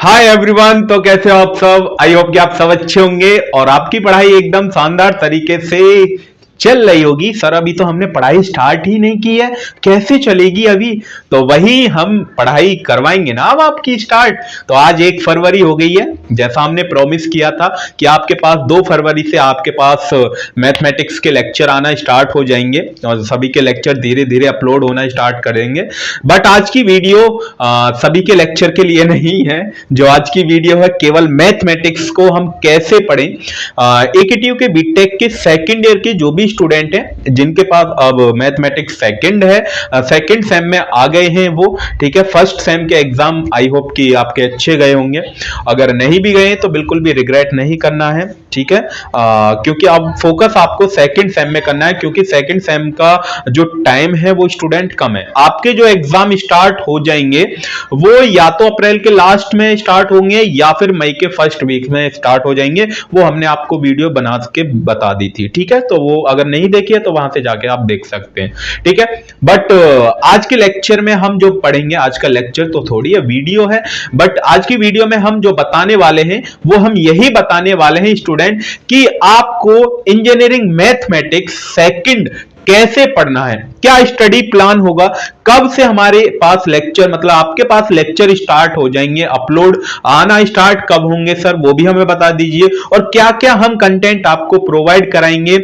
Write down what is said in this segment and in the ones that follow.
Hi everyone. तो कैसे हो आप सब? आई होप कि आप सब अच्छे होंगे और आपकी पढ़ाई एकदम शानदार तरीके से चल रही होगी। सर अभी तो हमने पढ़ाई स्टार्ट ही नहीं की है, कैसे चलेगी अभी? तो वही हम पढ़ाई करवाएंगे ना अब आपकी स्टार्ट। तो आज 1 फरवरी हो गई है, जैसा हमने प्रॉमिस किया था कि आपके पास 2 फरवरी से आपके पास मैथमेटिक्स के लेक्चर आना स्टार्ट हो जाएंगे और सभी के लेक्चर धीरे धीरे अपलोड होना स्टार्ट करेंगे। बट आज की वीडियो सभी के लेक्चर के लिए नहीं है। जो आज की वीडियो है केवल मैथमेटिक्स को हम कैसे पढ़ें। एकेटीयू के बीटेक के सेकेंड ईयर के जो भी स्टूडेंट हैं जिनके पास अब मैथमेटिक्स सेकंड है, सेकंड सेम में आ गए हैं वो, ठीक है। फर्स्ट सेम के एग्जाम आई होप कि आपके अच्छे गए होंगे। अगर नहीं भी गए तो बिल्कुल भी रिग्रेट नहीं करना है, ठीक है। क्योंकि अब फोकस आपको सेकंड सेम में करना है, क्योंकि सेकंड सेम का जो टाइम है वो स्टूडेंट कम है। आपके जो एग्जाम स्टार्ट हो जाएंगे वो या तो अप्रैल के लास्ट में स्टार्ट होंगे या फिर मई के फर्स्ट वीक में स्टार्ट हो जाएंगे। वो हमने आपको वीडियो बना के बता दी थी, ठीक है। तो वो अगर नहीं देखी है तो वहां से जाके आप देख सकते हैं, ठीक है। बट आज के लेक्चर में हम जो पढ़ेंगे, आज का लेक्चर तो थोड़ी है, वीडियो है, बट आज की वीडियो में हम जो बताने वाले हैं वो हम यही बताने वाले हैं स्टूडेंट कि आपको इंजीनियरिंग मैथमेटिक्स सेकंड कैसे पढ़ना है, क्या स्टडी प्लान होगा, कब से हमारे पास लेक्चर, मतलब आपके पास लेक्चर स्टार्ट हो जाएंगे, अपलोड आना स्टार्ट कब होंगे सर वो भी हमें बता दीजिए, और क्या क्या हम कंटेंट आपको प्रोवाइड कराएंगे,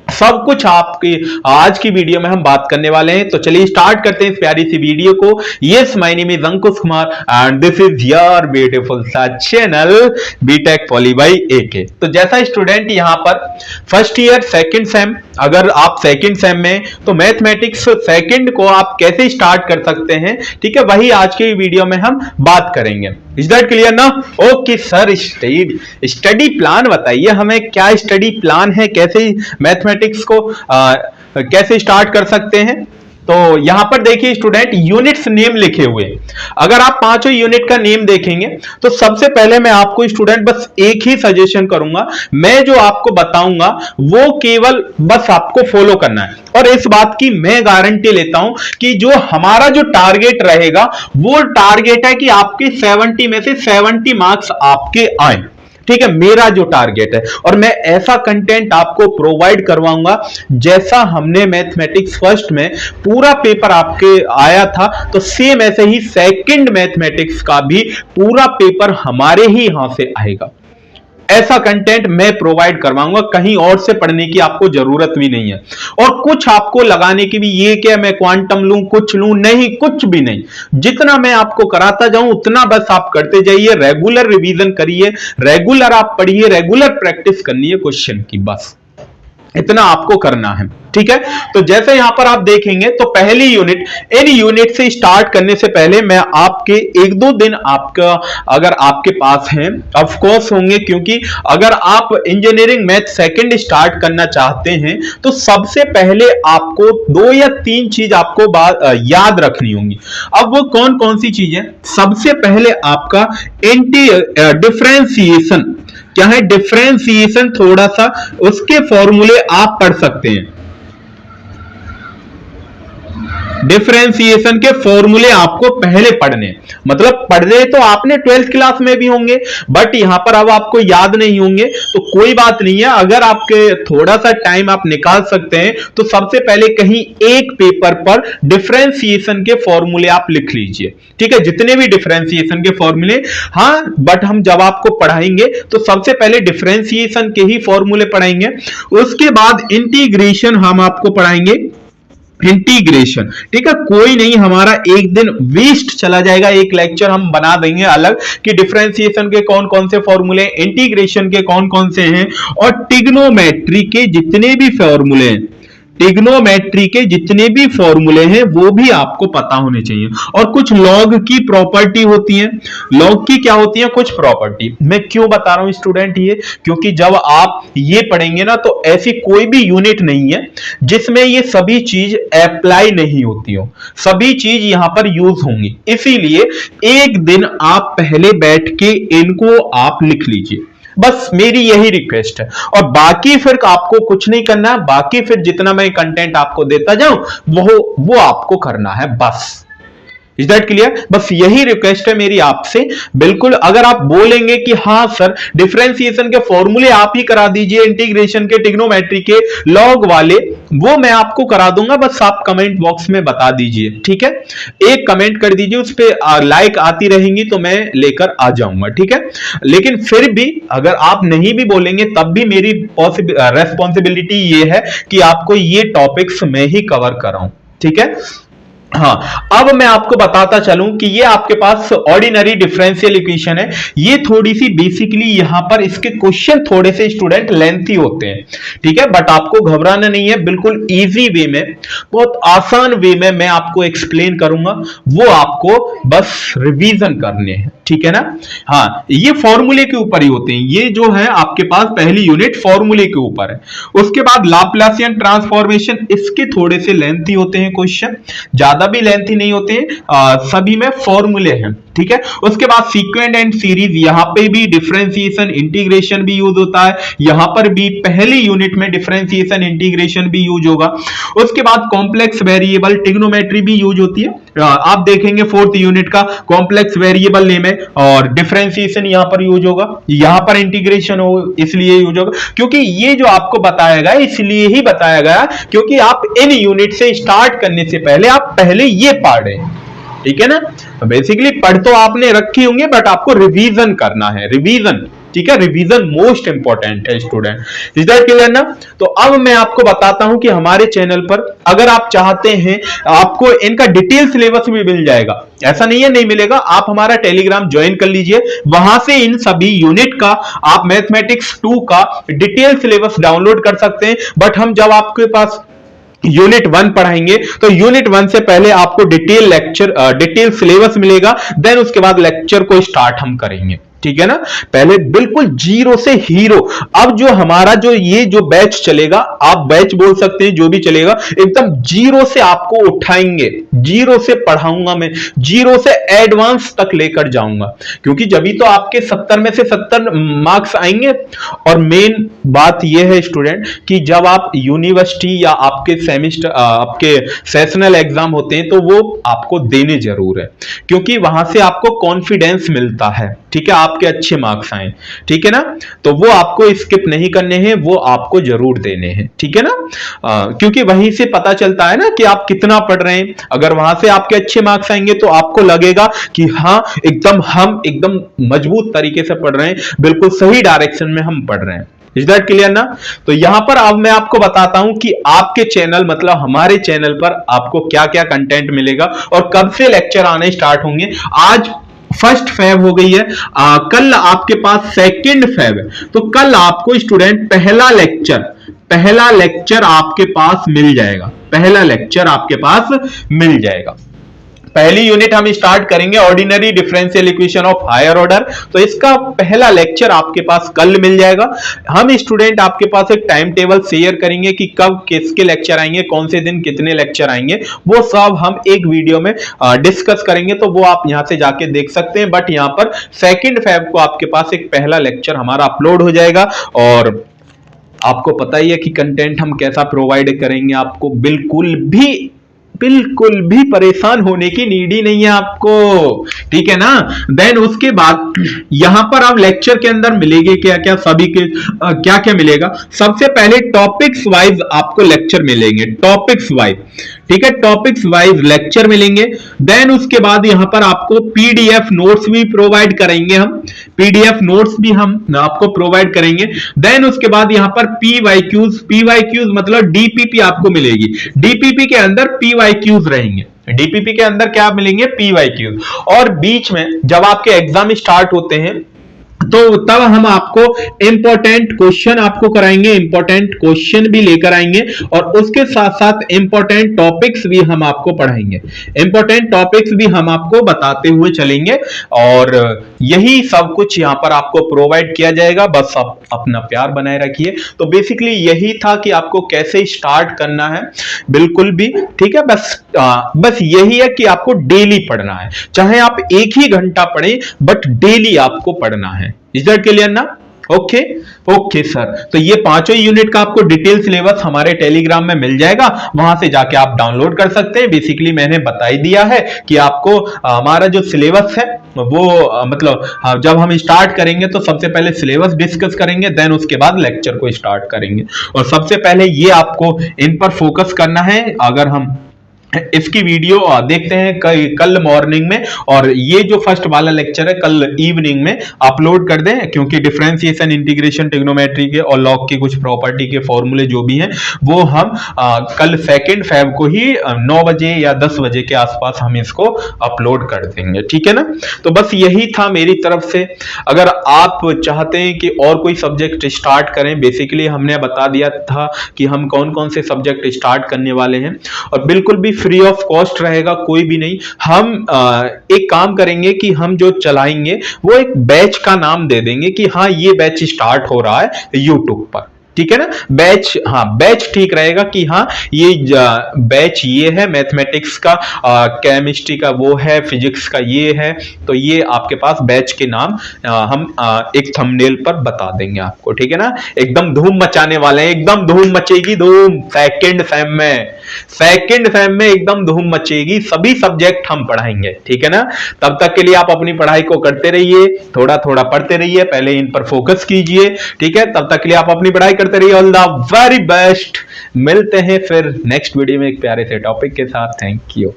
सब कुछ आपकी आज की वीडियो में हम बात करने वाले हैं। तो चलिए स्टार्ट करते हैं इस प्यारी सी वीडियो को। Yes, my name is Ankush Kumar and this is your beautiful सा channel BTech poly by AK. तो जैसा स्टूडेंट यहां पर फर्स्ट ईयर सेकंड सेम, अगर आप सेकंड सेम में तो मैथमेटिक्स सेकंड को आप कैसे स्टार्ट कर सकते हैं, ठीक है, वही आज की वीडियो में हम बात करेंगे। इज दैट क्लियर ना? ओके सर, स्टडी प्लान बताइए हमें, क्या स्टडी प्लान है, कैसे मैथमेटिक्स को कैसे स्टार्ट कर सकते हैं। तो यहां पर देखिए स्टूडेंट, यूनिट्स नेम लिखे हुए, अगर आप पांचों यूनिट का नेम देखेंगे तो सबसे पहले मैं आपको स्टूडेंट बस एक ही सजेशन करूंगा, मैं जो आपको बताऊंगा वो केवल बस आपको फॉलो करना है। और इस बात की मैं गारंटी लेता हूं कि जो हमारा जो टारगेट रहेगा वो टारगेट है कि आपके 70 में से 70 मार्क्स आपके आए, ठीक है, मेरा जो टारगेट है। और मैं ऐसा कंटेंट आपको प्रोवाइड करवाऊंगा जैसा हमने मैथमेटिक्स फर्स्ट में पूरा पेपर आपके आया था, तो सेम ऐसे ही सेकंड मैथमेटिक्स का भी पूरा पेपर हमारे ही यहां से आएगा। ऐसा कंटेंट मैं प्रोवाइड करवाऊंगा, कहीं और से पढ़ने की आपको जरूरत भी नहीं है। और कुछ आपको लगाने की भी, ये क्या मैं क्वांटम लूं, कुछ लूं, नहीं, कुछ भी नहीं। जितना मैं आपको कराता जाऊं उतना बस आप करते जाइए, रेगुलर रिवीजन करिए, रेगुलर आप पढ़िए, रेगुलर प्रैक्टिस करनी है क्वेश्चन की, बस इतना आपको करना है, ठीक है। तो जैसे यहां पर आप देखेंगे तो पहली यूनिट, इन यूनिट से स्टार्ट करने से पहले मैं आपके 1-2 दिन आपका अगर आपके पास हैं, ऑफ कोर्स होंगे, क्योंकि अगर आप इंजीनियरिंग मैथ सेकंड स्टार्ट करना चाहते हैं तो सबसे पहले आपको 2 या 3 चीज आपको याद रखनी होंगी। अब वो कौन कौन सी चीज है? सबसे पहले आपका डिफरेंशिएशन, क्या है डिफरेंशिएशन, थोड़ा सा उसके फॉर्मूले आप पढ़ सकते हैं। डिफरेंशिएशन के फॉर्मूले आपको पहले पढ़ने, मतलब पढ़ने तो आपने 12th क्लास में भी होंगे, बट यहां पर अब आपको याद नहीं होंगे तो कोई बात नहीं है। अगर आपके थोड़ा सा टाइम आप निकाल सकते हैं तो सबसे पहले कहीं एक पेपर पर डिफरेंशिएशन के फॉर्मूले आप लिख लीजिए, ठीक है, जितने भी डिफरेंशिएशन के फॉर्मूले। हाँ, बट हम जब आपको पढ़ाएंगे तो सबसे पहले डिफरेंशिएशन के ही फॉर्मूले पढ़ाएंगे, उसके बाद इंटीग्रेशन हम आपको पढ़ाएंगे, इंटीग्रेशन, ठीक है। कोई नहीं, हमारा एक दिन वेस्ट चला जाएगा, एक लेक्चर हम बना देंगे अलग कि डिफरेंशिएशन के कौन कौन से फॉर्मूले, इंटीग्रेशन के कौन कौन से हैं, और ट्रिग्नोमेट्री के जितने भी फॉर्मूले हैं, ट्रिग्नोमेट्री के जितने भी फॉर्मूले हैं वो भी आपको पता होने चाहिए। और कुछ लॉग की प्रॉपर्टी होती है, लॉग की क्या होती है, कुछ प्रॉपर्टी। मैं क्यों बता रहा हूं स्टूडेंट ये, क्योंकि जब आप ये पढ़ेंगे ना तो ऐसी कोई भी यूनिट नहीं है जिसमें ये सभी चीज अप्लाई नहीं होती हो, सभी चीज यहां पर यूज होंगी। इसीलिए एक दिन आप पहले बैठ के इनको आप लिख लीजिए, बस मेरी यही रिक्वेस्ट है। और बाकी फिर आपको कुछ नहीं करना, बाकी फिर जितना मैं कंटेंट आपको देता जाऊं वो आपको करना है बस। Is that clear? बस यही रिक्वेस्ट है मेरी आपसे। बिल्कुल अगर आप बोलेंगे कि हाँ सर डिफरेंशिएशन के फॉर्मूले आप ही करा दीजिए, इंटीग्रेशन के, ट्रिग्नोमेट्री के, लॉग वाले, वो मैं आपको करा दूंगा, बस आप कमेंट बॉक्स में बता दीजिए, ठीक है? एक कमेंट कर दीजिए, उस पर लाइक आती रहेंगी तो मैं लेकर आ जाऊंगा, ठीक है? लेकिन फिर भी अगर आप नहीं भी बोलेंगे तब भी मेरी रेस्पॉन्सिबिलिटी ये है कि आपको ये टॉपिक्स मैं ही कवर कराऊं, ठीक है? हाँ, अब मैं आपको बताता चलूं कि ये आपके पास ऑर्डिनरी डिफरेंशियल इक्वेशन है। ये थोड़ी सी बेसिकली यहां पर इसके क्वेश्चन थोड़े से स्टूडेंट लेंथी होते हैं, ठीक है? बट आपको घबराना नहीं है, बिल्कुल इजी वे में, बहुत आसान वे में मैं आपको एक्सप्लेन करूंगा, वो आपको बस रिवीजन करने हैं, ठीक है ना? हाँ, ये फॉर्मूले के ऊपर ही होते हैं, ये जो है आपके पास पहली यूनिट फॉर्मूले के ऊपर है। उसके बाद लाप्लासियन ट्रांसफॉर्मेशन, इसके थोड़े से लेंथी होते हैं क्वेश्चन, ज्यादा भी लेंथी नहीं होते हैं, सभी में फॉर्मूले हैं, ठीक है? उसके बाद सीक्वेंट एंड सीरीज, यहां पे भी डिफरेंशिएशन इंटीग्रेशन भी यूज होता है, यहां पर भी पहली यूनिट में डिफरेंशिएशन इंटीग्रेशन भी यूज होगा। उसके बाद कॉम्प्लेक्स वेरिएबल ट्रिग्नोमेट्री भी यूज होती है, आप देखेंगे फोर्थ यूनिट का कॉम्प्लेक्स वेरिएबल नेम है, और डिफरेंशिएशन यहां पर यूज होगा, यहां पर इंटीग्रेशन हो इसलिए यूज होगा, क्योंकि ये जो आपको बताया गया इसलिए ही बताया गया क्योंकि आप इन यूनिट से स्टार्ट करने से पहले आप पहले ये पढ़े, ठीक है ना? बेसिकली पढ़ तो आपने रखी होंगे बट आपको रिवीजन करना है, रिवीजन, ठीक है? रिवीजन मोस्ट इंपॉर्टेंट है स्टूडेंट, इज दैट क्लियर ना? तो अब मैं आपको बताता हूं कि हमारे चैनल पर अगर आप चाहते हैं आपको इनका डिटेल सिलेबस भी मिल जाएगा, ऐसा नहीं है नहीं मिलेगा, आप हमारा टेलीग्राम ज्वाइन कर लीजिए, वहां से इन सभी यूनिट का आप मैथमेटिक्स 2 का डिटेल सिलेबस डाउनलोड कर सकते हैं। बट हम जब आपके पास यूनिट 1 पढ़ाएंगे तो यूनिट 1 से पहले आपको डिटेल लेक्चर, डिटेल सिलेबस मिलेगा, देन उसके बाद लेक्चर को स्टार्ट हम करेंगे, ठीक है ना? पहले बिल्कुल जीरो से हीरो। अब जो हमारा ये जो बैच चलेगा, आप बैच बोल सकते हैं, जो भी चलेगा एकदम जीरो से आपको उठाएंगे, जीरो से पढ़ाऊंगा मैं, जीरो से एडवांस तक लेकर जाऊंगा, क्योंकि जब तो आपके 70 में से 70 मार्क्स आएंगे। और मेन बात यह है स्टूडेंट कि जब आप यूनिवर्सिटी या आपके सेमेस्टर, आपके सेशनल एग्जाम होते हैं तो वो आपको देने जरूर है, क्योंकि वहां से आपको कॉन्फिडेंस मिलता है, ठीक है? आपके अच्छे मार्क्स आए, ठीक है ना? तो वो आपको स्किप नहीं करने हैं, वो आपको जरूर देने हैं, ठीक है ना? क्योंकि वहीं से पता चलता है ना कि आप कितना पढ़ रहे हैं। अगर वहां से आपके अच्छे मार्क्स आएंगे तो आपको लगेगा कि हाँ एकदम हम एकदम मजबूत तरीके से पढ़ रहे हैं, बिल्कुल सही डायरेक्शन में हम पढ़ रहे हैं। इज दैट क्लियर ना? तो यहां पर अब मैं आपको बताता हूं कि आपके चैनल, मतलब हमारे चैनल पर आपको क्या क्या कंटेंट मिलेगा और कब से लेक्चर आने स्टार्ट होंगे। आज 1 फेब हो गई है, कल आपके पास 2 फेब है, तो कल आपको स्टूडेंट पहला लेक्चर आपके पास मिल जाएगा, पहला लेक्चर आपके पास मिल जाएगा। पहली यूनिट हम स्टार्ट करेंगे ordinary differential equation of higher order, तो इसका पहला लेक्चर आपके पास कल मिल जाएगा। हम स्टूडेंट आपके पास एक टाइम टेबल शेयर करेंगे कि कब किसके लेक्चर आएंगे, कौन से दिन कितने लेक्चर आएंगे, वो सब हम एक वीडियो में डिस्कस करेंगे, तो वो आप यहां से जाके देख सकते हैं। बट यहां पर 2 फेब को आपके पास एक पहला लेक्चर हमारा अपलोड हो जाएगा, और आपको पता ही है कि कंटेंट हम कैसा प्रोवाइड करेंगे, आपको बिल्कुल भी परेशान होने की नीड ही नहीं है आपको, ठीक है ना? देन उसके बाद यहां पर आप लेक्चर के अंदर मिलेंगे क्या क्या, सभी के क्या क्या मिलेगा। सबसे पहले टॉपिक्स वाइज आपको लेक्चर मिलेंगे, टॉपिक्स वाइज, ठीक है? टॉपिक्स वाइज लेक्चर मिलेंगे। देन उसके बाद यहां पर आपको पीडीएफ नोट्स भी प्रोवाइड करेंगे, हम पीडीएफ नोट्स भी हम आपको प्रोवाइड करेंगे। देन उसके बाद यहां पर पीवाईक्यूज मतलब डीपीपी आपको मिलेगी, डीपीपी के अंदर पीवाईक्यूज रहेंगे, डीपीपी के अंदर क्या मिलेंगे, पीवाईक्यूज। और बीच में जब आपके एग्जाम स्टार्ट होते हैं तो तब हम आपको इंपॉर्टेंट क्वेश्चन आपको कराएंगे, इंपॉर्टेंट क्वेश्चन भी लेकर आएंगे, और उसके साथ साथ इंपॉर्टेंट टॉपिक्स भी हम आपको पढ़ाएंगे, इंपॉर्टेंट टॉपिक्स भी हम आपको बताते हुए चलेंगे। और यही सब कुछ यहां पर आपको प्रोवाइड किया जाएगा, बस आप अपना प्यार बनाए रखिए। तो बेसिकली यही था कि आपको कैसे स्टार्ट करना है, बिल्कुल भी, ठीक है? बस यही है कि आपको डेली पढ़ना है, चाहे आप 1 ही घंटा पढ़ें, बट डेली आपको पढ़ना है। इज दैट क्लियर ना? ओके ओके सर, तो ये पांचों यूनिट का आपको डिटेल सिलेबस हमारे टेलीग्राम में मिल जाएगा, वहां से जाके आप डाउनलोड कर सकते हैं। बेसिकली मैंने बता ही दिया है कि आपको हमारा जो सिलेबस है वो मतलब जब हम स्टार्ट करेंगे तो सबसे पहले सिलेबस डिस्कस करेंगे, देन उसके बाद लेक्चर को स्टार्ट करेंगे। और सबसे पहले ये आपको इन पर फोकस करना है। अगर हम इसकी वीडियो देखते हैं कल मॉर्निंग में, और ये जो फर्स्ट वाला लेक्चर है कल इवनिंग में अपलोड कर दें, क्योंकि डिफरेंशिएशन, इंटीग्रेशन, ट्रिग्नोमेट्री के और लॉग की कुछ प्रॉपर्टी के फॉर्मूले जो भी हैं वो हम कल 2 फेब को ही 9 बजे या 10 बजे के आसपास हम इसको अपलोड कर देंगे, ठीक है ना। तो बस यही था मेरी तरफ से। अगर आप चाहते हैं कि और कोई सब्जेक्ट स्टार्ट करें, बेसिकली हमने बता दिया था कि हम कौन कौन से सब्जेक्ट स्टार्ट करने वाले हैं, और बिल्कुल भी फ्री ऑफ कॉस्ट रहेगा, कोई भी नहीं। हम एक काम करेंगे कि हम जो चलाएंगे वो एक बैच का नाम दे देंगे कि हाँ ये बैच स्टार्ट हो रहा है यूट्यूब पर, ठीक है ना। बैच, हाँ बैच ठीक रहेगा कि हाँ ये बैच ये है, मैथमेटिक्स का, केमिस्ट्री का वो है, फिजिक्स का ये है, तो ये आपके पास बैच के नाम हम एक थंबनेल पर बता देंगे आपको, ठीक है ना। एकदम धूम मचाने वाले हैं, एकदम धूम मचेगी, धूम सेकंड सेम में एकदम धूम मचेगी, सभी सब्जेक्ट हम पढ़ाएंगे, ठीक है ना। तब तक के लिए आप अपनी पढ़ाई को करते रहिए, थोड़ा थोड़ा पढ़ते रहिए, पहले इन पर फोकस कीजिए, ठीक है। तब तक के लिए आप अपनी पढ़ाई करते रहिए। All the very best. मिलते हैं फिर नेक्स्ट वीडियो में एक प्यारे से टॉपिक के साथ। Thank you.